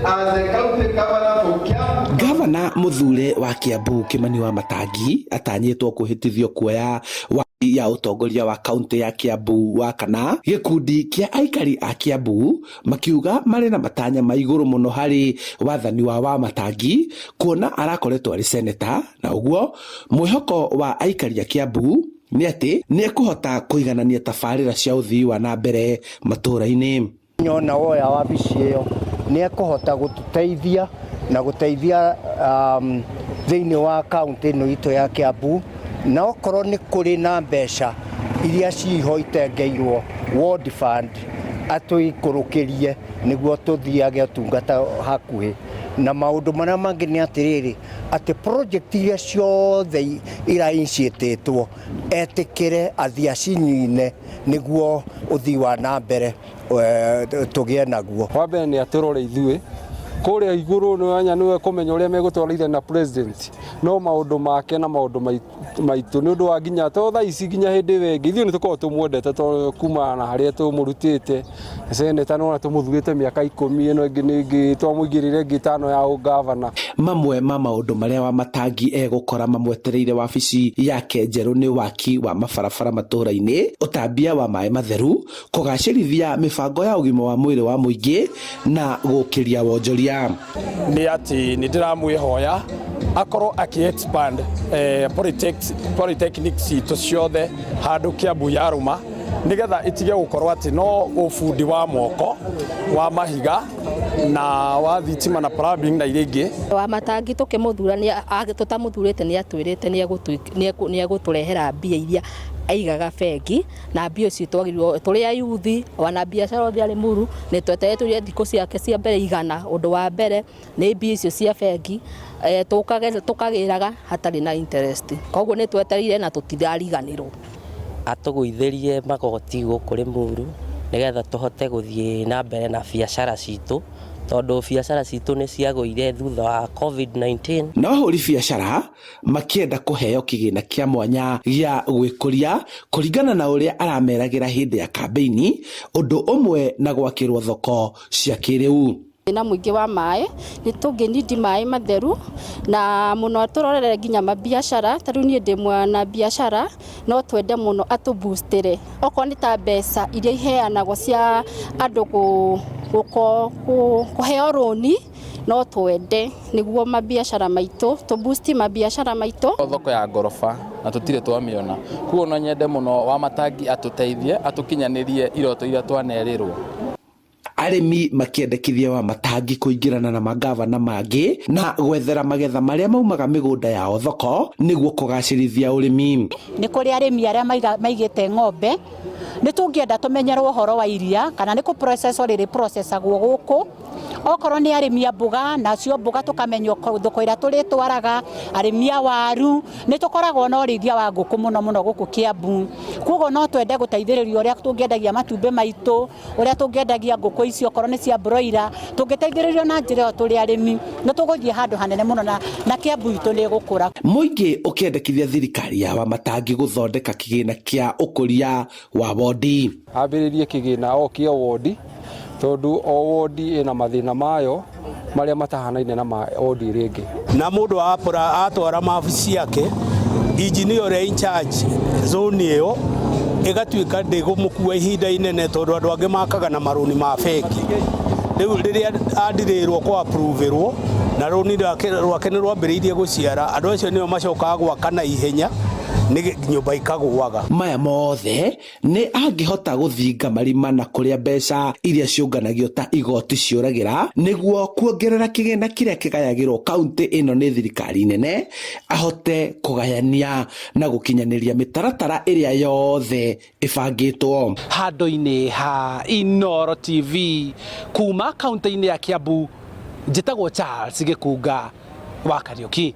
as the county governor for Kiambu. Gavana Muthure wa Kiambu Kimani Wamatangi atanyitwo kuhitithio kuoya ya utongoria wa kaunti ya Kiambu wa kana. Gikundi kia aikari a Kiambu makiuga mari na matanya maiguru muno hari wathani wa Wamatangi kuona arakoretwo ari senator, na uguo mwihoko wa aikari a Kiambu ni ati ni ekuhota kuiganania tabarira cia uthii wa na mbere matura-ini. Nyona woya wabici iyo ni ekuhota gututeithia na guteithia thiini wa kaunti ino itu ya Kiambu, na okorwo ni kuri na mbeca iria ciho itengeirwo World Fund atuikurukirie niguo tuthiage utungata hakuhi. Na maundu maria mangi ni atiriri ati project iria ciothe irainitiatwo etikire athia cinyine niguo uthii wa na mbere tugie naguo. Wambe ni atirore ithui kuria iguru ni anya niwe kumenya uria megutwarithia na president, no maundu make na maundu maitu ni undu wa nginya to tha ici nginya hindi wengi ithui ni tukorwo tumwendete to kuma na haria tumurutite senator no tumuthugite miaka 10 ino ingi ningi twamuigirire ngi 5 ya ugavana. Mamwe ma maundu maria Wamatangi egukora mamwetereire wabici yake njeru ni waki wa mabarabara matura-ini, utambia wa mai matheru, kugacirithia mibango ya ugima wa mwiri wa muingi na gukiria wonjoria. Ni ati ni ndiramwihoya akorwo aki-expand polytechnics itu ciothe handu Kiambu yaruma, nigetha itige gukorwo ati no ubundi wa moko wa mahiga na wa thitima na plumbing na iria ingi. Wamatangi tukimuthurania tutamuthurite ni atwirite ni eguturehera mbia iria aigaga bengi, na mbia icio twagirirwo turi ayuthi wana biashara othe ari muru ni twetereire thikũ ciake cia mbere igana. Undu wa mbere ni mbia icio cia bengi tukagiraga hatari na interest, koguo ni twetereire na tutithariganirwo. Atuguitherie magoti gukuri muru nigetha tuhote guthie na mbere na biashara citu, tondu biashara citu ni ciagoire thutha wa COVID-19. Na ahuri biashara makienda kuheo kigina kia mwanya gia gwikuria kuringana na uria arameragira hindi ya kampeini, undu umwe na gwakirwo thoko cia kiriu. Na muingi wa mai ni tunginidi mai matheru na muno turorere nginya mabiashara. Taru ni ndi mwana biashara no twende muno atuboostire oko ni ta mbeca iria iheanagwo cia andu kuheo roni, no twende niguo mabiashara maitu tuboosti mabiashara maitu. Thoko ya ngorofa na tutire twamiona, kuo no nyende muno Wamatangi atuteithie atukinyanirie iroto iria twanerirwo. Arimi makiendekithia Wamatangi kuingirana na magavana mangi na gwethera magetha maria maumaga migunda yao thoko niguo kugacirithia urimi. Ni kuri arimi aria maigite ng'ombe ni tungienda tumenyerwo horo wa iria kana ni ku process riri processagwo guku. Okorwo ni arimi a mbuga nacio mbuga tukamenywo thoko ira turi twaraga, arimi a waru ni tukoragwo no rithia wa nguku muno guku Kiambu. Kugo no twende guteithiririo uria tungiendagia matumbe maitu, uria tungiendagia nguku icio korwo ni cia broiler, tungiteithiririo na njira turi arimi no tuguthie handu hanene muno na Kiambu itu ni gukura. Muingi ukiendekithia thirikari ya Wamatangi guthondeka kigina kia ukuria wa wodi. Ambiririe kigina o kia wodi tondu o wodi ina mathina mayo maria matahanaine na ma wodi ringi. Na mundu atwara mabici yake engineer in charge zone iyo igatuika ndigumukua ihinda inene tondu andu angi makaga na maruni ma bengi. Riu riria andirirwo kwa approverwo na runi rwake ni rwambiriirie guciara, andu acio nio macokaga gwaka na ihenya ni nyumba ikagwaga. Maya mothe ni angihota guthinga marima na kuria mbeca iria ciunganagio ta igoti ciuragira niguo kuongerera kigina kiria kigayagirwo kaunti ino ni thirikari nene, ahote kugayania na gukinyaniria mitaratara iria yothe ibangitwo. Handu-ini ha Inooro TV kuma kaunti-ini ya Kiambu, njitagwo Charles Gikunga wa Kariuki.